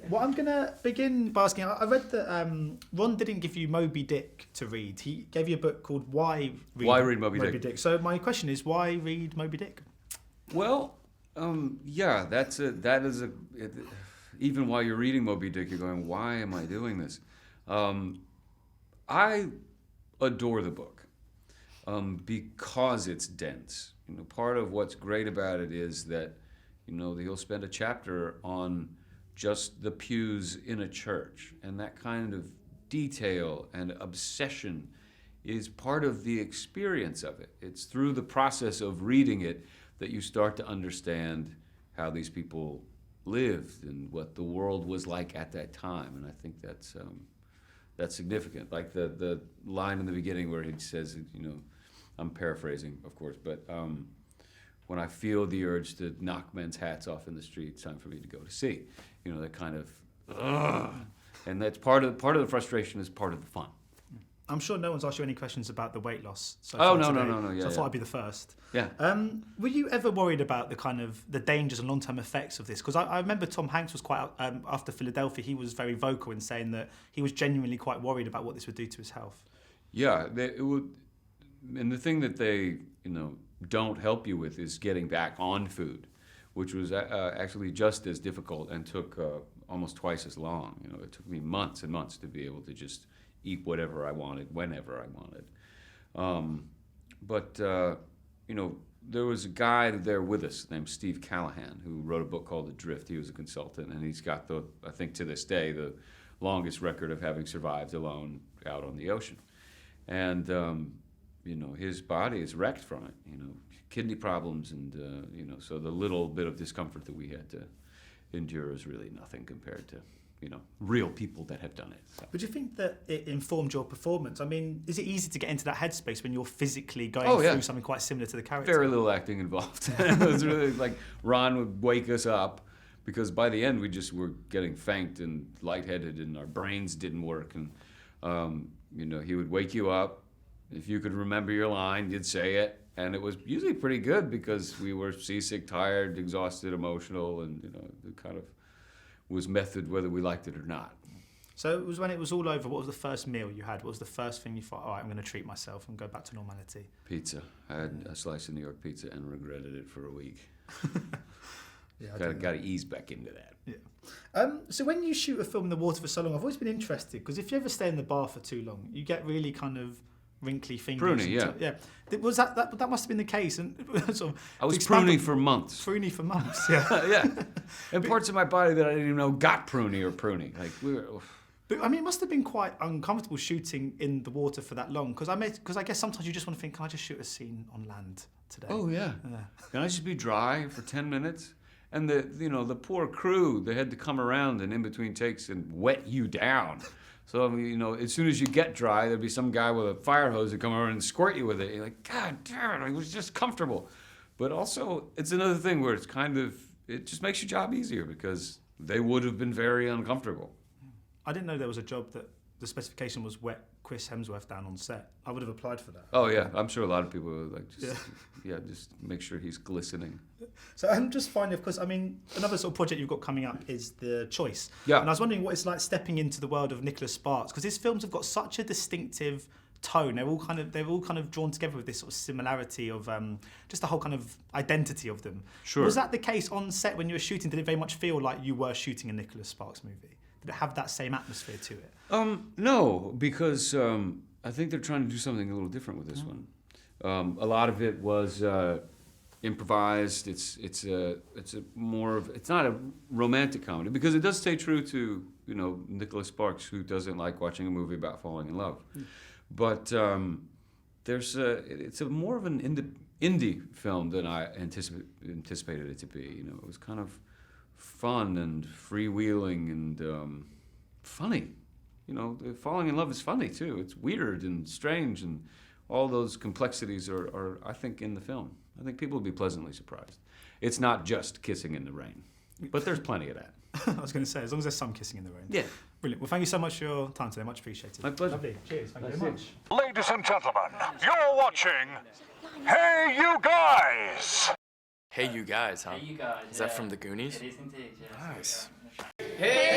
Well, I'm going to begin by asking, I read that Ron didn't give you Moby Dick to read. He gave you a book called Why Read Moby Dick? So my question is, why read Moby Dick? Well, yeah, even while you're reading Moby Dick, you're going, why am I doing this? I adore the book because it's dense. Part of what's great about it is that, he'll spend a chapter on just the pews in a church, and that kind of detail and obsession is part of the experience of it. It's through the process of reading it that you start to understand how these people lived and what the world was like at that time, and I think that's significant. Like the line in the beginning where he says, I'm paraphrasing, of course, but when I feel the urge to knock men's hats off in the street, it's time for me to go to sea. That kind of, and that's part of the frustration is part of the fun. I'm sure no one's asked you any questions about the weight loss. No. Yeah, so I thought I'd be the first. Yeah. Were you ever worried about the dangers and long-term effects of this? Because I remember Tom Hanks was quite, after Philadelphia, he was very vocal in saying that he was genuinely quite worried about what this would do to his health. Yeah, it would, and the thing that they, don't help you with is getting back on food, which was actually just as difficult and took almost twice as long. It took me months and months to be able to just eat whatever I wanted, whenever I wanted. But there was a guy there with us named Steve Callahan who wrote a book called Adrift. He was a consultant, and he's got I think to this day, the longest record of having survived alone out on the ocean. And, his body is wrecked from it, kidney problems, and, so the little bit of discomfort that we had to endure is really nothing compared to, real people that have done it. So. Would you think that it informed your performance? I mean, is it easy to get into that headspace when you're physically going through something quite similar to the character? Very little acting involved. It was really like Ron would wake us up because by the end we just were getting faint and lightheaded and our brains didn't work. And, he would wake you up. If you could remember your line, you'd say it. And it was usually pretty good because we were seasick, tired, exhausted, emotional, and, it kind of was method whether we liked it or not. So it was when it was all over, what was the first meal you had? What was the first thing you thought, all right, I'm going to treat myself and go back to normality? Pizza. I had a slice of New York pizza and regretted it for a week. Got to ease back into that. Yeah. So when you shoot a film in the water for so long, I've always been interested, because if you ever stay in the bar for too long, you get really kind of wrinkly fingers. Pruny, yeah. Was that must have been the case? And sort of, I was pruny for months. Pruny for months, yeah. Yeah. And parts of my body that I didn't even know got pruny or pruny. Like we were. But I mean, it must have been quite uncomfortable shooting in the water for that long. Because I guess sometimes you just want to think, can I just shoot a scene on land today? Oh yeah. Can I just be dry for 10 minutes? And the poor crew, they had to come around and in between takes and wet you down. So, as soon as you get dry, there'd be some guy with a fire hose to come over and squirt you with it. You're like, God damn it, it was just comfortable. But also, it's another thing where it just makes your job easier because they would have been very uncomfortable. I didn't know there was a job that the specification was wet Chris Hemsworth down on set. I would have applied for that. Oh, yeah. I'm sure a lot of people would like, just make sure he's glistening. So I'm just finding, of course, another sort of project you've got coming up is The Choice. Yeah. And I was wondering what it's like stepping into the world of Nicholas Sparks, because his films have got such a distinctive tone. They're all kind of drawn together with this sort of similarity of just the whole kind of identity of them. Sure. Was that the case on set when you were shooting? Did it very much feel like you were shooting a Nicholas Sparks movie? Did it have that same atmosphere to it? No, because I think they're trying to do something a little different with this one. A lot of it was improvised. It's not a romantic comedy because it does stay true to Nicholas Sparks, who doesn't like watching a movie about falling in love. But it's more of an indie film than I anticipated it to be. It was kind of fun and freewheeling and funny. Falling in love is funny too. It's weird and strange, and all those complexities are I think, in the film. I think people will be pleasantly surprised. It's not just kissing in the rain, but there's plenty of that. I was going to say, as long as there's some kissing in the rain. Yeah. Brilliant. Well, thank you so much for your time today. Much appreciated. My pleasure. Lovely. Cheers. Thank you very much. Ladies and gentlemen, you're watching Hey You Guys! Hey You Guys, huh? Hey, you guys. Is that from the Goonies? It is indeed, yes. Nice. Hey,